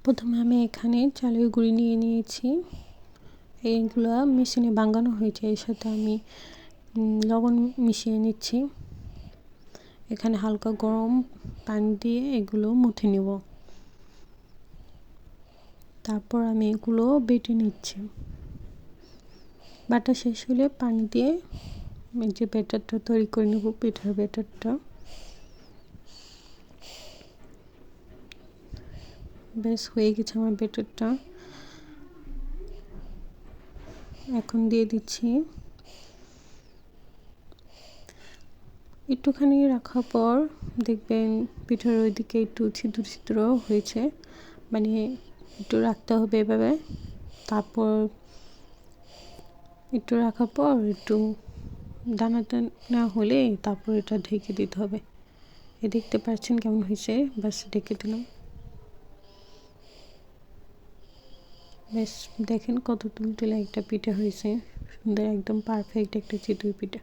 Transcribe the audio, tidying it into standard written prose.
প্রথমে আমি এখানে চালের গুঁড়ি নিয়ে নিয়েছি, এইগুলো মেশিনে ভাঙানো হয়েছে। এর সাথে আমি লবণ মিশিয়ে নিচ্ছি। এখানে হালকা গরম পানি দিয়ে এগুলো মুথে নেব। তারপর আমি এগুলো বেটে নিচ্ছি। বাটা শেষ হলে পানি দিয়ে যে ব্যাটারটা তৈরি করে নেব, পিঠার ব্যাটারটা। বেশ হয়ে গেছে আমার ব্যাটারটা। এখন দিয়ে দিচ্ছি। একটুখানি রাখার পর দেখবেন পিঠার ওইদিকে একটু ছিদ্র ছিদ্র হয়েছে, মানে একটু রাখতে হবে এভাবে। তারপর একটু রাখার পর একটু দানা দানা হলে তারপর এটা ঢেকে দিতে হবে। দেখতে পাচ্ছেন কেমন হয়েছে, বাস ঢেকে দিলাম। বেশ দেখেন কত তুলতুলে একটা পিঠা হয়েছে, সুন্দর একদম পারফেক্ট একটা চিতই পিঠা।